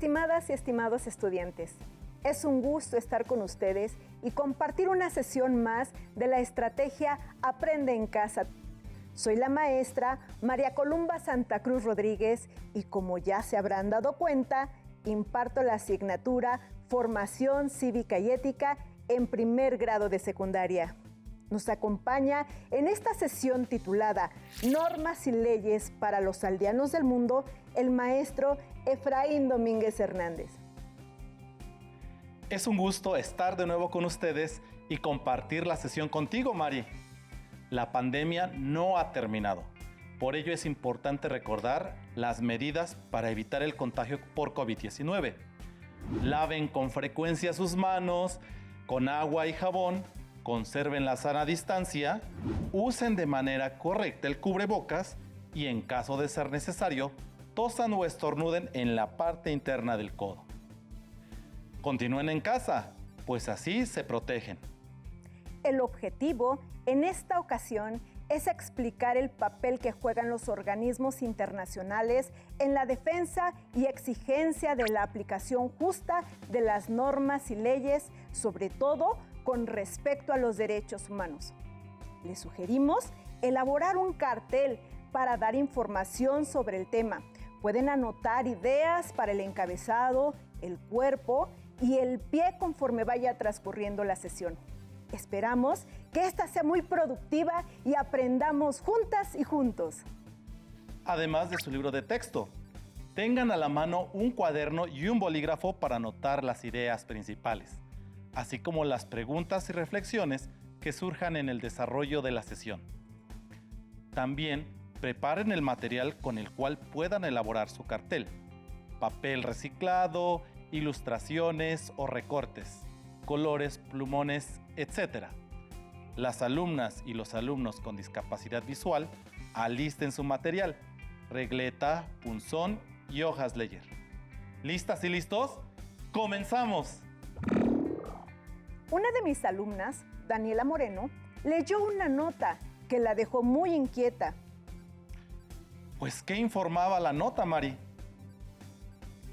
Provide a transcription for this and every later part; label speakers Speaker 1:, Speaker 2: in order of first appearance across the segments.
Speaker 1: Estimadas y estimados estudiantes, es un gusto estar con ustedes y compartir una sesión más de la estrategia Aprende en Casa. Soy la maestra María Columba Santa Cruz Rodríguez y como ya se habrán dado cuenta, imparto la asignatura Formación Cívica y Ética en primer grado de secundaria. Nos acompaña en esta sesión titulada Normas y Leyes para los Aldeanos del Mundo el maestro Efraín Domínguez Hernández.
Speaker 2: Es un gusto estar de nuevo con ustedes y compartir la sesión contigo, Mari. La pandemia no ha terminado. Por ello es importante recordar las medidas para evitar el contagio por COVID-19. Laven con frecuencia sus manos con agua y jabón, conserven la sana distancia, usen de manera correcta el cubrebocas y en caso de ser necesario, tosan o estornuden en la parte interna del codo. Continúen en casa, pues así se protegen.
Speaker 1: El objetivo en esta ocasión es explicar el papel que juegan los organismos internacionales en la defensa y exigencia de la aplicación justa de las normas y leyes, sobre todo con respecto a los derechos humanos. Les sugerimos elaborar un cartel para dar información sobre el tema. Pueden anotar ideas para el encabezado, el cuerpo y el pie conforme vaya transcurriendo la sesión. Esperamos que esta sea muy productiva y aprendamos juntas y juntos.
Speaker 2: Además de su libro de texto, tengan a la mano un cuaderno y un bolígrafo para anotar las ideas principales, así como las preguntas y reflexiones que surjan en el desarrollo de la sesión. También preparen el material con el cual puedan elaborar su cartel, papel reciclado, ilustraciones o recortes, colores, plumones, etc. Las alumnas y los alumnos con discapacidad visual alisten su material, regleta, punzón y hojas Leyer. ¿Listas y listos? ¡Comenzamos!
Speaker 1: Una de mis alumnas, Daniela Moreno, leyó una nota que la dejó muy inquieta.
Speaker 2: Pues, ¿qué informaba la nota, Mari?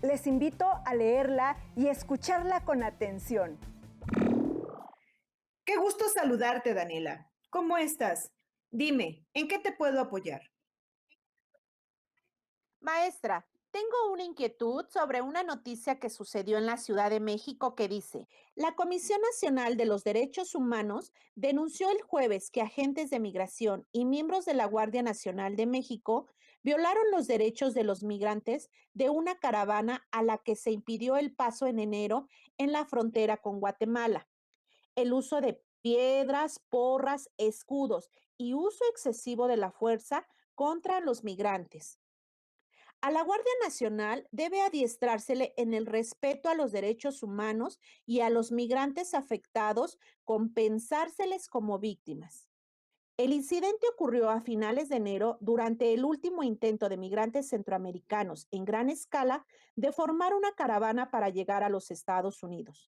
Speaker 1: Les invito a leerla y escucharla con atención.
Speaker 3: Qué gusto saludarte, Daniela. ¿Cómo estás? Dime, ¿en qué te puedo apoyar?
Speaker 4: Maestra, tengo una inquietud sobre una noticia que sucedió en la Ciudad de México que dice: la Comisión Nacional de los Derechos Humanos denunció el jueves que agentes de migración y miembros de la Guardia Nacional de México violaron los derechos de los migrantes de una caravana a la que se impidió el paso en enero en la frontera con Guatemala. El uso de piedras, porras, escudos y uso excesivo de la fuerza contra los migrantes. A la Guardia Nacional debe adiestrársele en el respeto a los derechos humanos y a los migrantes afectados compensárseles como víctimas. El incidente ocurrió a finales de enero durante el último intento de migrantes centroamericanos en gran escala de formar una caravana para llegar a los Estados Unidos.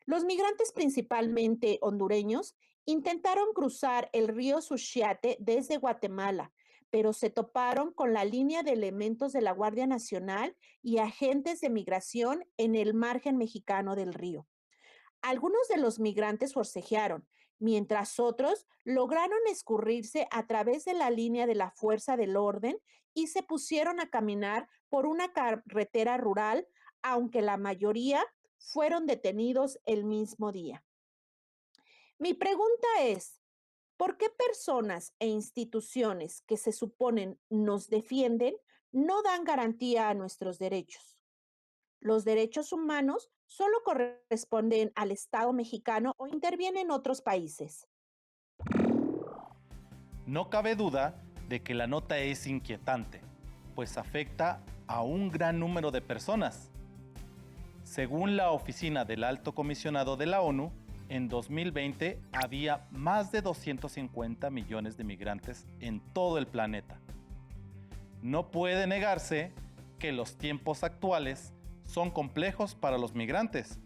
Speaker 4: Los migrantes, principalmente hondureños, intentaron cruzar el río Suchiate desde Guatemala, pero se toparon con la línea de elementos de la Guardia Nacional y agentes de migración en el margen mexicano del río. Algunos de los migrantes forcejearon, mientras otros lograron escurrirse a través de la línea de la fuerza del orden y se pusieron a caminar por una carretera rural, aunque la mayoría fueron detenidos el mismo día. Mi pregunta es: ¿por qué personas e instituciones que se suponen nos defienden no dan garantía a nuestros derechos? ¿Los derechos humanos solo corresponden al Estado mexicano o intervienen otros países?
Speaker 2: No cabe duda de que la nota es inquietante, pues afecta a un gran número de personas. Según la Oficina del Alto Comisionado de la ONU, en 2020 había más de 250 millones de migrantes en todo el planeta. No puede negarse que los tiempos actuales son complejos para los migrantes,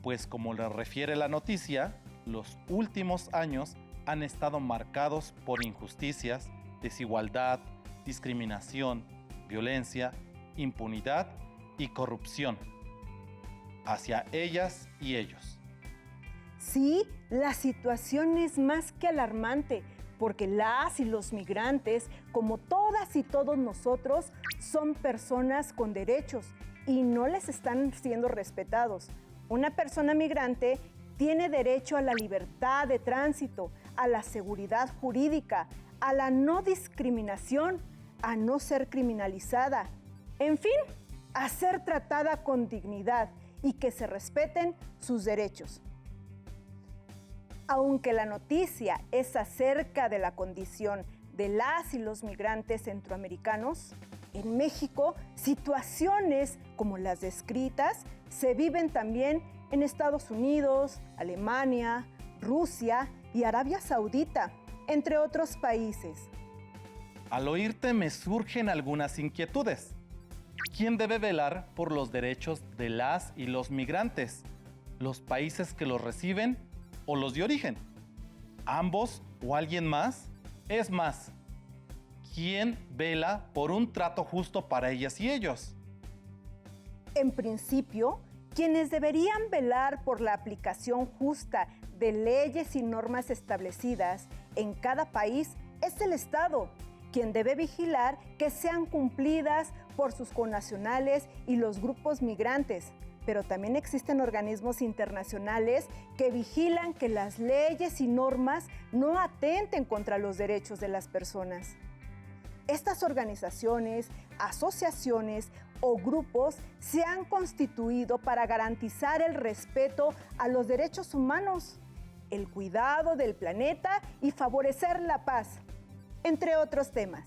Speaker 2: pues como le refiere la noticia, los últimos años han estado marcados por injusticias, desigualdad, discriminación, violencia, impunidad y corrupción hacia ellas y ellos.
Speaker 1: Sí, la situación es más que alarmante, porque las y los migrantes, como todas y todos nosotros, son personas con derechos y no les están siendo respetados. Una persona migrante tiene derecho a la libertad de tránsito, a la seguridad jurídica, a la no discriminación, a no ser criminalizada, en fin, a ser tratada con dignidad y que se respeten sus derechos. Aunque la noticia es acerca de la condición de las y los migrantes centroamericanos, en México situaciones como las descritas se viven también en Estados Unidos, Alemania, Rusia y Arabia Saudita, entre otros países.
Speaker 2: Al oírte me surgen algunas inquietudes. ¿Quién debe velar por los derechos de las y los migrantes? ¿Los países que los reciben o los de origen? ¿Ambos o alguien más? Es más, ¿quién vela por un trato justo para ellas y ellos?
Speaker 1: En principio, quienes deberían velar por la aplicación justa de leyes y normas establecidas en cada país es el Estado, quien debe vigilar que sean cumplidas por sus connacionales y los grupos migrantes. Pero también existen organismos internacionales que vigilan que las leyes y normas no atenten contra los derechos de las personas. Estas organizaciones, asociaciones o grupos se han constituido para garantizar el respeto a los derechos humanos, el cuidado del planeta y favorecer la paz, entre otros temas.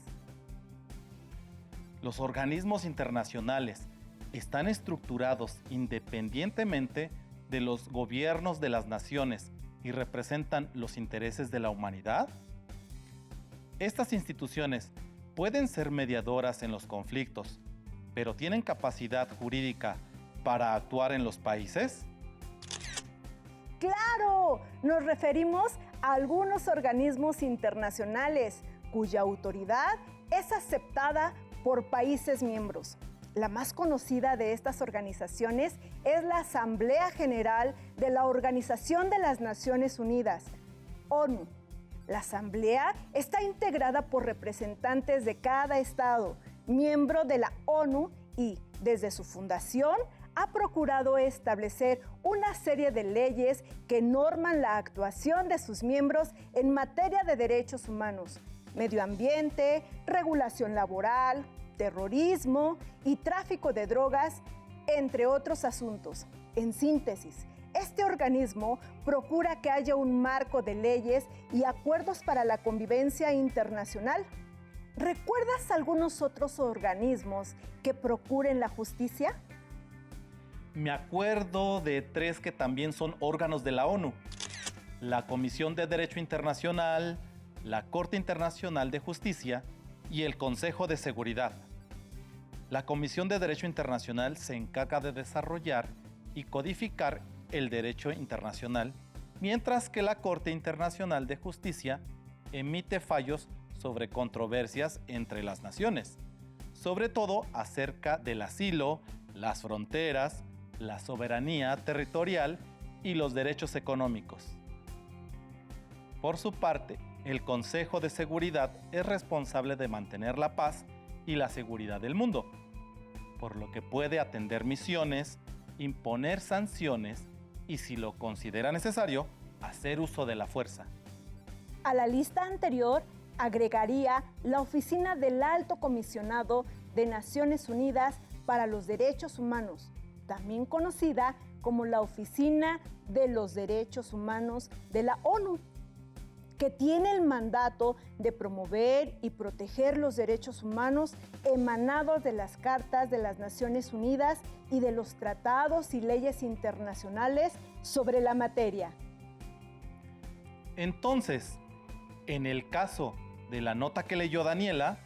Speaker 2: Los organismos internacionales están estructurados independientemente de los gobiernos de las naciones y representan los intereses de la humanidad. Estas instituciones pueden ser mediadoras en los conflictos, pero ¿tienen capacidad jurídica para actuar en los países?
Speaker 1: ¡Claro! Nos referimos a algunos organismos internacionales cuya autoridad es aceptada por países miembros. La más conocida de estas organizaciones es la Asamblea General de la Organización de las Naciones Unidas, ONU. La Asamblea está integrada por representantes de cada estado, miembro de la ONU, y desde su fundación ha procurado establecer una serie de leyes que norman la actuación de sus miembros en materia de derechos humanos, medio ambiente, regulación laboral, terrorismo y tráfico de drogas, entre otros asuntos. En síntesis, este organismo procura que haya un marco de leyes y acuerdos para la convivencia internacional. ¿Recuerdas algunos otros organismos que procuren la justicia?
Speaker 2: Me acuerdo de 3 que también son órganos de la ONU: la Comisión de Derecho Internacional, la Corte Internacional de Justicia y el Consejo de Seguridad. La Comisión de Derecho Internacional se encarga de desarrollar y codificar el derecho internacional, mientras que la Corte Internacional de Justicia emite fallos sobre controversias entre las naciones, sobre todo acerca del asilo, las fronteras, la soberanía territorial y los derechos económicos. Por su parte, el Consejo de Seguridad es responsable de mantener la paz y la seguridad del mundo, por lo que puede atender misiones, imponer sanciones y, si lo considera necesario, hacer uso de la fuerza.
Speaker 1: A la lista anterior agregaría la Oficina del Alto Comisionado de Naciones Unidas para los Derechos Humanos, también conocida como la Oficina de los Derechos Humanos de la ONU, que tiene el mandato de promover y proteger los derechos humanos emanados de las Cartas de las Naciones Unidas y de los tratados y leyes internacionales sobre la materia.
Speaker 2: Entonces, en el caso de la nota que leyó Daniela,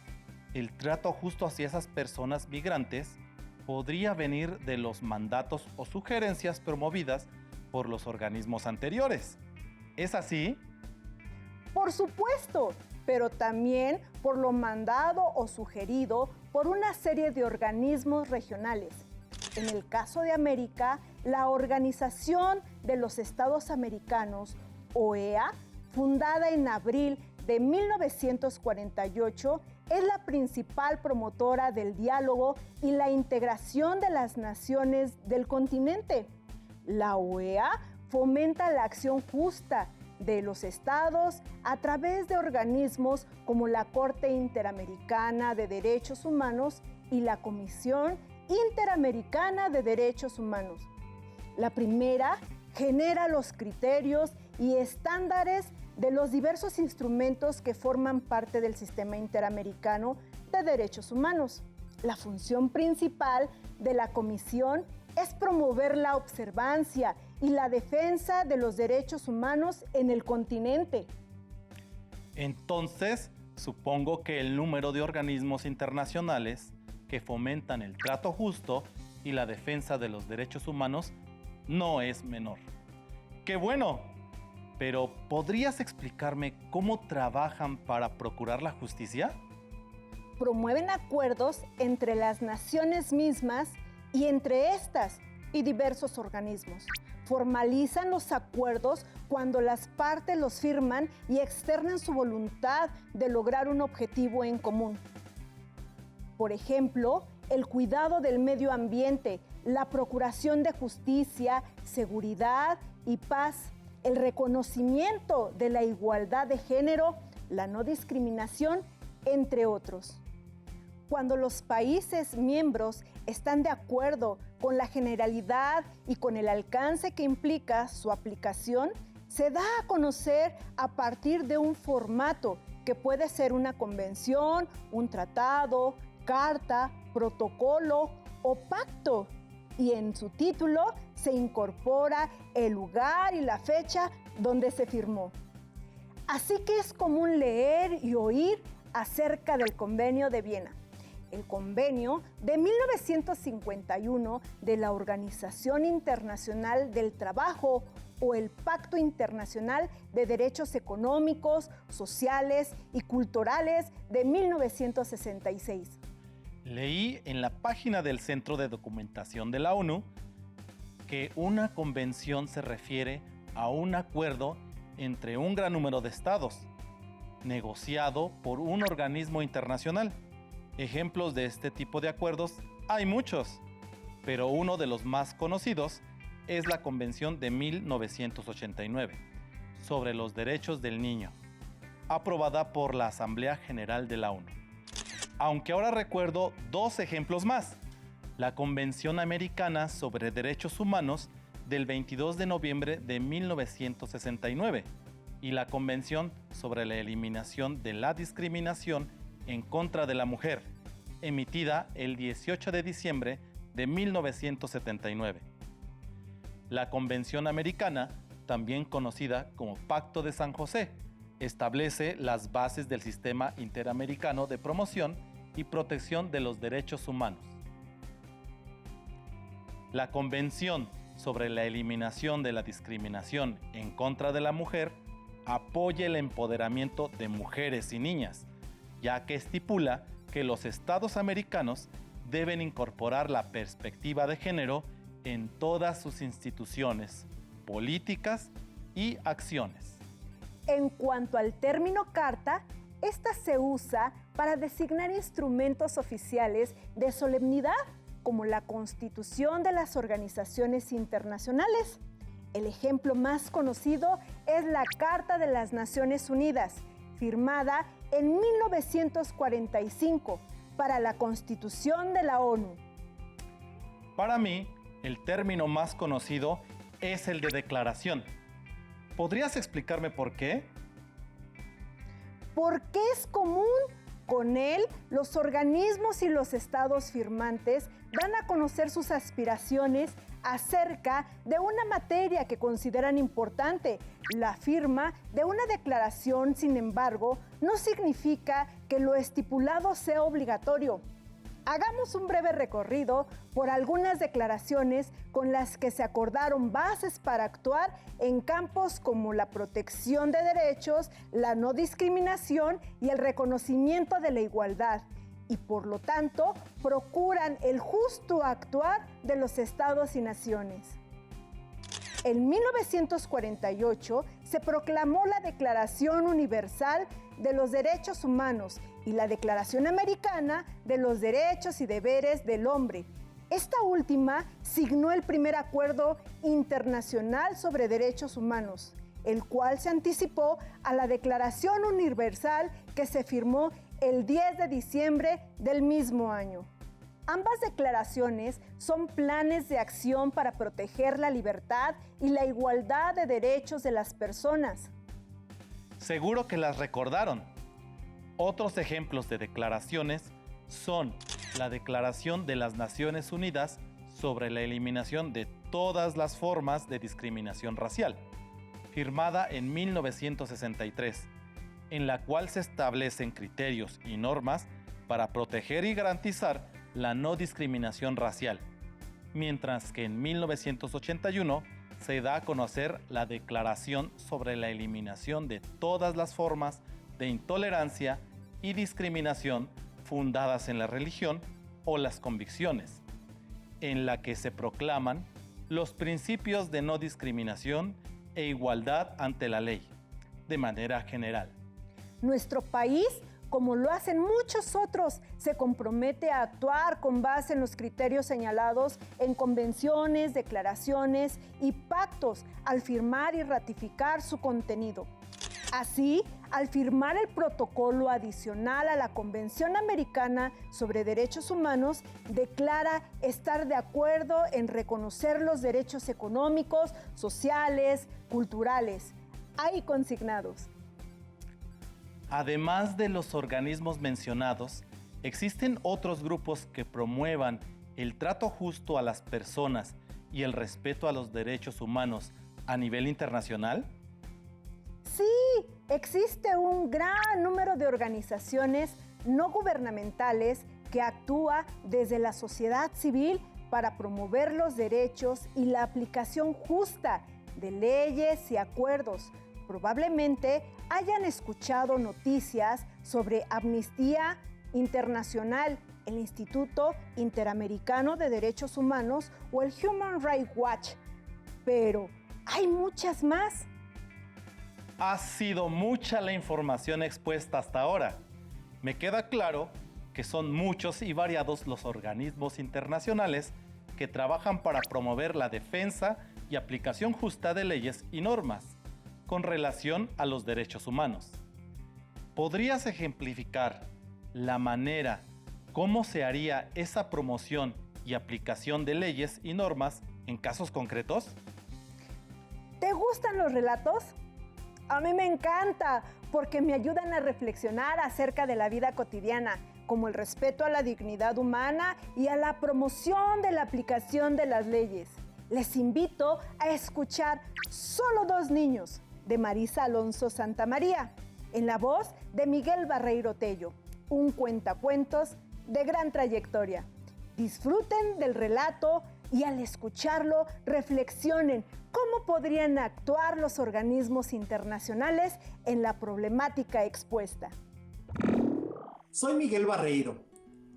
Speaker 2: el trato justo hacia esas personas migrantes podría venir de los mandatos o sugerencias promovidas por los organismos anteriores. ¿Es así?
Speaker 1: Por supuesto, pero también por lo mandado o sugerido por una serie de organismos regionales. En el caso de América, la Organización de los Estados Americanos, OEA, fundada en abril de 1948, es la principal promotora del diálogo y la integración de las naciones del continente. La OEA fomenta la acción justa de los estados a través de organismos como la Corte Interamericana de Derechos Humanos y la Comisión Interamericana de Derechos Humanos. La primera genera los criterios y estándares de los diversos instrumentos que forman parte del Sistema Interamericano de Derechos Humanos. La función principal de la Comisión es promover la observancia y la defensa de los derechos humanos en el continente.
Speaker 2: Entonces, supongo que el número de organismos internacionales que fomentan el trato justo y la defensa de los derechos humanos no es menor. ¡Qué bueno! Pero, ¿podrías explicarme cómo trabajan para procurar la justicia?
Speaker 1: Promueven acuerdos entre las naciones mismas y entre estas y diversos organismos. Formalizan los acuerdos cuando las partes los firman y externan su voluntad de lograr un objetivo en común. Por ejemplo, el cuidado del medio ambiente, la procuración de justicia, seguridad y paz, el reconocimiento de la igualdad de género, la no discriminación, entre otros. Cuando los países miembros están de acuerdo con la generalidad y con el alcance que implica su aplicación, se da a conocer a partir de un formato que puede ser una convención, un tratado, carta, protocolo o pacto. Y en su título se incorpora el lugar y la fecha donde se firmó. Así que es común leer y oír acerca del Convenio de Viena. El Convenio de 1951 de la Organización Internacional del Trabajo o el Pacto Internacional de Derechos Económicos, Sociales y Culturales de 1966.
Speaker 2: Leí en la página del Centro de Documentación de la ONU que una convención se refiere a un acuerdo entre un gran número de estados, negociado por un organismo internacional. Ejemplos de este tipo de acuerdos hay muchos, pero uno de los más conocidos es la Convención de 1989 sobre los derechos del niño, aprobada por la Asamblea General de la ONU. Aunque ahora recuerdo dos ejemplos más: la Convención Americana sobre Derechos Humanos del 22 de noviembre de 1969 y la Convención sobre la Eliminación de la Discriminación en contra de la mujer, emitida el 18 de diciembre de 1979. La Convención Americana, también conocida como Pacto de San José, establece las bases del Sistema Interamericano de Promoción y Protección de los Derechos Humanos. La Convención sobre la Eliminación de la Discriminación en contra de la mujer apoya el empoderamiento de mujeres y niñas, ya que estipula que los estados americanos deben incorporar la perspectiva de género en todas sus instituciones, políticas y acciones.
Speaker 1: En cuanto al término carta, esta se usa para designar instrumentos oficiales de solemnidad, como la Constitución de las organizaciones internacionales. El ejemplo más conocido es la Carta de las Naciones Unidas, firmada en 1945 para la Constitución de la ONU.
Speaker 2: Para mí, el término más conocido es el de declaración. ¿Podrías explicarme por qué?
Speaker 1: Porque es común. Con él, los organismos y los estados firmantes dan a conocer sus aspiraciones acerca de una materia que consideran importante. La firma de una declaración, sin embargo, no significa que lo estipulado sea obligatorio. Hagamos un breve recorrido por algunas declaraciones con las que se acordaron bases para actuar en campos como la protección de derechos, la no discriminación y el reconocimiento de la igualdad. y por lo tanto procuran el justo actuar de los estados y naciones. En 1948 se proclamó la Declaración Universal de los Derechos Humanos y la Declaración Americana de los Derechos y Deberes del Hombre. Esta última signó el primer acuerdo internacional sobre derechos humanos, el cual se anticipó a la Declaración Universal que se firmó el 10 de diciembre del mismo año. Ambas declaraciones son planes de acción para proteger la libertad y la igualdad de derechos de las personas.
Speaker 2: Seguro que las recordaron. Otros ejemplos de declaraciones son la Declaración de las Naciones Unidas sobre la eliminación de todas las formas de discriminación racial, firmada en 1963, en la cual se establecen criterios y normas para proteger y garantizar la no discriminación racial, mientras que en 1981 se da a conocer la Declaración sobre la eliminación de todas las formas de intolerancia y discriminación fundadas en la religión o las convicciones, en la que se proclaman los principios de no discriminación e igualdad ante la ley, de manera general.
Speaker 1: Nuestro país, como lo hacen muchos otros, se compromete a actuar con base en los criterios señalados en convenciones, declaraciones y pactos al firmar y ratificar su contenido. Así, al firmar el protocolo adicional a la Convención Americana sobre Derechos Humanos, declara estar de acuerdo en reconocer los derechos económicos, sociales, culturales, ahí consignados.
Speaker 2: Además de los organismos mencionados, ¿existen otros grupos que promuevan el trato justo a las personas y el respeto a los derechos humanos a nivel internacional?
Speaker 1: Sí, existe un gran número de organizaciones no gubernamentales que actúa desde la sociedad civil para promover los derechos y la aplicación justa de leyes y acuerdos. Probablemente hayan escuchado noticias sobre Amnistía Internacional, el Instituto Interamericano de Derechos Humanos o el Human Rights Watch. Pero hay muchas más.
Speaker 2: Ha sido mucha la información expuesta hasta ahora. Me queda claro que son muchos y variados los organismos internacionales que trabajan para promover la defensa y aplicación justa de leyes y normas con relación a los derechos humanos. ¿Podrías ejemplificar la manera cómo se haría esa promoción y aplicación de leyes y normas en casos concretos?
Speaker 1: ¿Te gustan los relatos? A mí me encanta porque me ayudan a reflexionar acerca de la vida cotidiana, como el respeto a la dignidad humana y a la promoción de la aplicación de las leyes. Les invito a escuchar Solo dos niños, de Marisa Alonso Santamaría, en la voz de Miguel Barreiro Tello, un cuentacuentos de gran trayectoria. Disfruten del relato y al escucharlo reflexionen cómo podrían actuar los organismos internacionales en la problemática expuesta.
Speaker 5: Soy Miguel Barreiro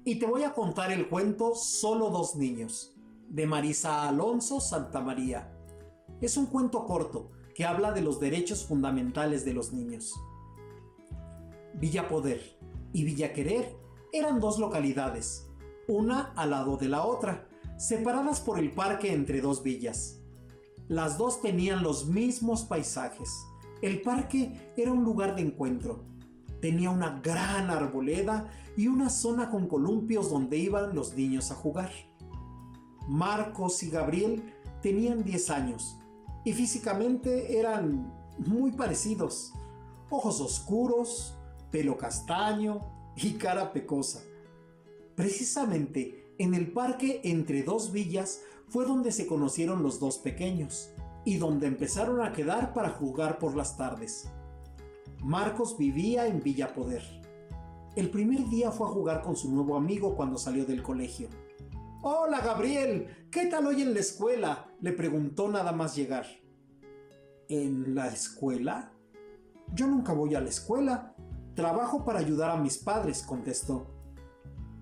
Speaker 5: y te voy a contar el cuento Solo dos niños, de Marisa Alonso Santamaría. Es un cuento corto que habla de los derechos fundamentales de los niños. Villa Poder y Villa Querer eran dos localidades, una al lado de la otra, separadas por el parque entre dos villas. Las dos tenían los mismos paisajes. El parque era un lugar de encuentro. Tenía una gran arboleda y una zona con columpios donde iban los niños a jugar. Marcos y Gabriel tenían 10 años y físicamente eran muy parecidos. Ojos oscuros, pelo castaño y cara pecosa. Precisamente en el parque entre dos villas fue donde se conocieron los dos pequeños y donde empezaron a quedar para jugar por las tardes. Marcos vivía en Villa Poder. El primer día fue a jugar con su nuevo amigo cuando salió del colegio. «Hola, Gabriel, ¿qué tal hoy en la escuela?», le preguntó nada más llegar. «¿En la escuela? Yo nunca voy a la escuela. Trabajo para ayudar a mis padres», contestó.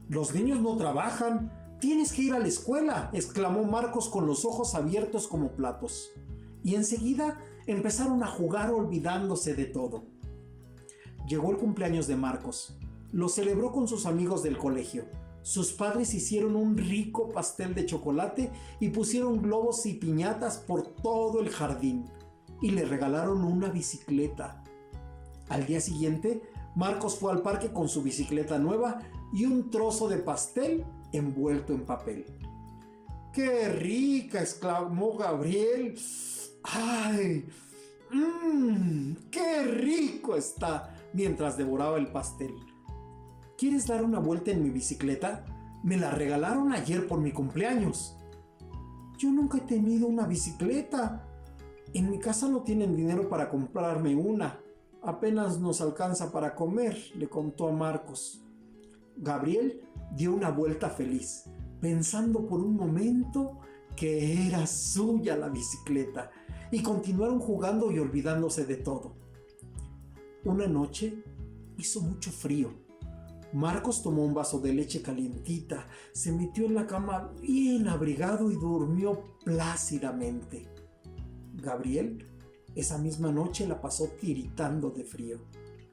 Speaker 5: Los niños no trabajan. Tienes que ir a la escuela, exclamó Marcos con los ojos abiertos como platos. Y enseguida empezaron a jugar olvidándose de todo. Llegó el cumpleaños de Marcos. Lo celebró con sus amigos del colegio. Sus padres hicieron un rico pastel de chocolate y pusieron globos y piñatas por todo el jardín. Y le regalaron una bicicleta. Al día siguiente, Marcos fue al parque con su bicicleta nueva y un trozo de pastel envuelto en papel. ¡Qué rica!, exclamó Gabriel. ¡Ay! ¡Qué rico está!, mientras devoraba el pastel. ¿Quieres dar una vuelta en mi bicicleta? Me la regalaron ayer por mi cumpleaños. Yo nunca he tenido una bicicleta. En mi casa no tienen dinero para comprarme una. Apenas nos alcanza para comer, le contó a Marcos. Gabriel dio una vuelta feliz, pensando por un momento que era suya la bicicleta, y continuaron jugando y olvidándose de todo. Una noche hizo mucho frío. Marcos tomó un vaso de leche calientita, se metió en la cama bien abrigado y durmió plácidamente. Gabriel esa misma noche la pasó tiritando de frío,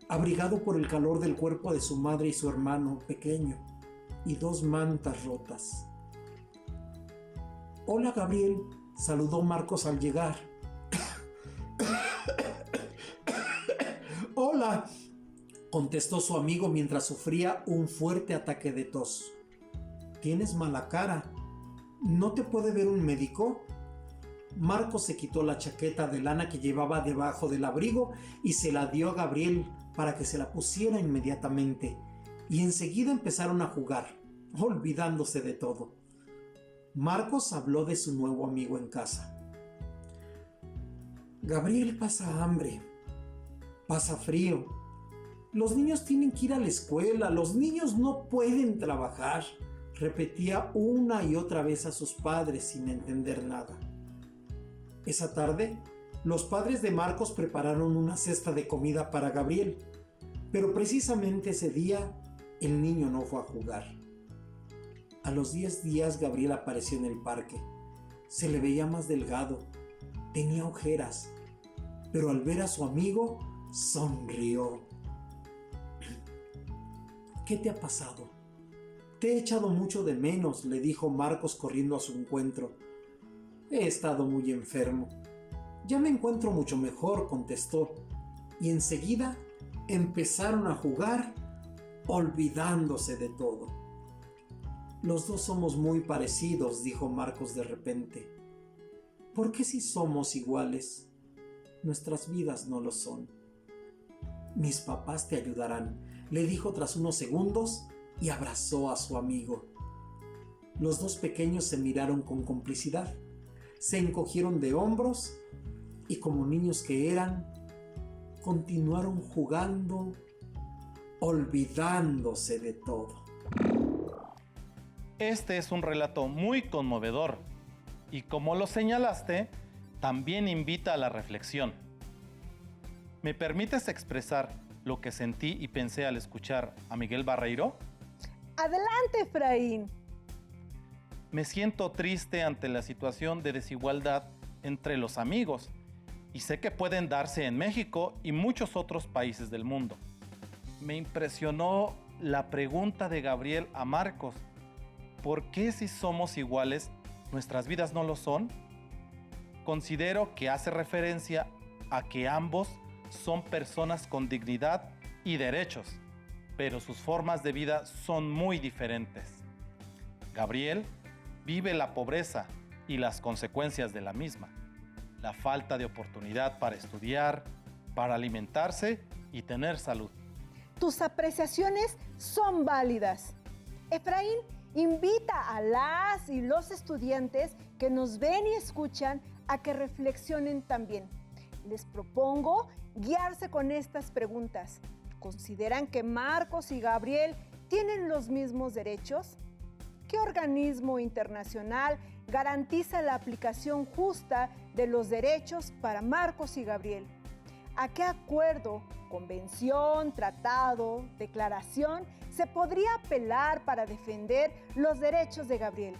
Speaker 5: abrigado por el calor del cuerpo de su madre y su hermano pequeño, y 2 mantas rotas. «Hola, Gabriel», saludó Marcos al llegar. «Hola», contestó su amigo mientras sufría un fuerte ataque de tos. «Tienes mala cara. ¿No te puede ver un médico?» Marcos se quitó la chaqueta de lana que llevaba debajo del abrigo y se la dio a Gabriel para que se la pusiera inmediatamente, y enseguida empezaron a jugar, olvidándose de todo. Marcos habló de su nuevo amigo en casa. «Gabriel pasa hambre, pasa frío. Los niños tienen que ir a la escuela, los niños no pueden trabajar», repetía una y otra vez a sus padres sin entender nada. Esa tarde, los padres de Marcos prepararon una cesta de comida para Gabriel, pero precisamente ese día el niño no fue a jugar. A los 10 días Gabriel apareció en el parque. Se le veía más delgado, tenía ojeras, pero al ver a su amigo sonrió. «¿Qué te ha pasado? Te he echado mucho de menos», le dijo Marcos corriendo a su encuentro. «He estado muy enfermo». «Ya me encuentro mucho mejor», contestó, y enseguida empezaron a jugar, olvidándose de todo. «Los dos somos muy parecidos», dijo Marcos de repente. «¿Por qué si somos iguales? Nuestras vidas no lo son». «Mis papás te ayudarán», le dijo tras unos segundos y abrazó a su amigo. Los dos pequeños se miraron con complicidad, se encogieron de hombros y, como niños que eran, continuaron jugando, olvidándose de todo.
Speaker 2: Este es un relato muy conmovedor y, como lo señalaste, también invita a la reflexión. ¿Me permites expresar lo que sentí y pensé al escuchar a Miguel Barreiro?
Speaker 1: Adelante, Efraín.
Speaker 2: Me siento triste ante la situación de desigualdad entre los amigos, y sé que pueden darse en México y muchos otros países del mundo. Me impresionó la pregunta de Gabriel a Marcos: ¿por qué si somos iguales, nuestras vidas no lo son? Considero que hace referencia a que ambos son personas con dignidad y derechos, pero sus formas de vida son muy diferentes. Gabriel vive la pobreza y las consecuencias de la misma, la falta de oportunidad para estudiar, para alimentarse y tener salud.
Speaker 1: Tus apreciaciones son válidas. Efraín invita a las y los estudiantes que nos ven y escuchan a que reflexionen también. Les propongo guiarse con estas preguntas. ¿Consideran que Marcos y Gabriel tienen los mismos derechos? ¿Qué organismo internacional garantiza la aplicación justa de los derechos para Marcos y Gabriel? a qué acuerdo, convención, tratado, declaración se podría apelar para defender los derechos de Gabriel.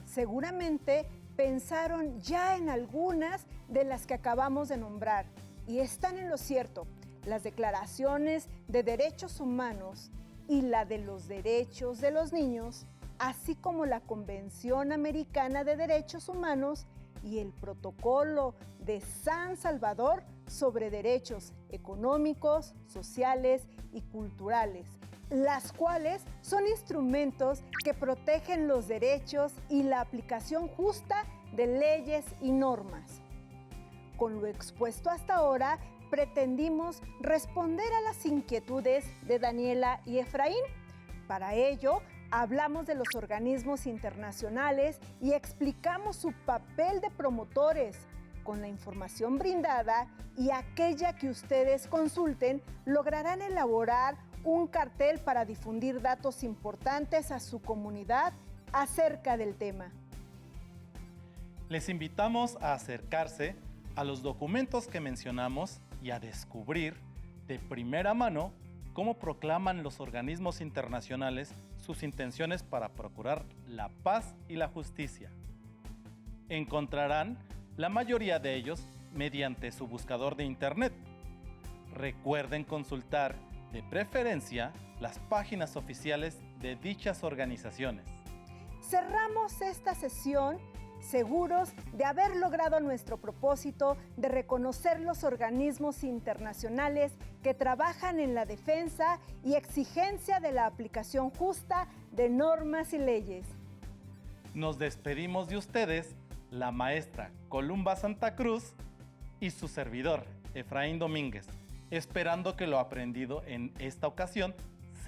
Speaker 1: Seguramente pensaron ya en algunas de las que acabamos de nombrar y están en lo cierto. Las declaraciones de derechos humanos y la de los derechos de los niños, así como la Convención Americana de Derechos Humanos y el Protocolo de San Salvador sobre derechos económicos, sociales y culturales, las cuales son instrumentos que protegen los derechos y la aplicación justa de leyes y normas. Con lo expuesto hasta ahora, pretendimos responder a las inquietudes de Daniela y Efraín. Para ello, hablamos de los organismos internacionales y explicamos su papel de promotores. Con la información brindada y aquella que ustedes consulten, lograrán elaborar un cartel para difundir datos importantes a su comunidad acerca del tema.
Speaker 2: Les invitamos a acercarse a los documentos que mencionamos y a descubrir de primera mano cómo proclaman los organismos internacionales sus intenciones para procurar la paz y la justicia. Encontrarán la mayoría de ellos mediante su buscador de internet. Recuerden consultar de preferencia las páginas oficiales de dichas organizaciones.
Speaker 1: Cerramos esta sesión seguros de haber logrado nuestro propósito de reconocer los organismos internacionales que trabajan en la defensa y exigencia de la aplicación justa de normas y leyes.
Speaker 2: Nos despedimos de ustedes, la maestra Columba Santa Cruz y su servidor, Efraín Domínguez, esperando que lo aprendido en esta ocasión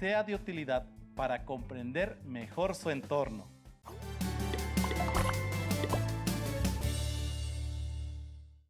Speaker 2: sea de utilidad para comprender mejor su entorno.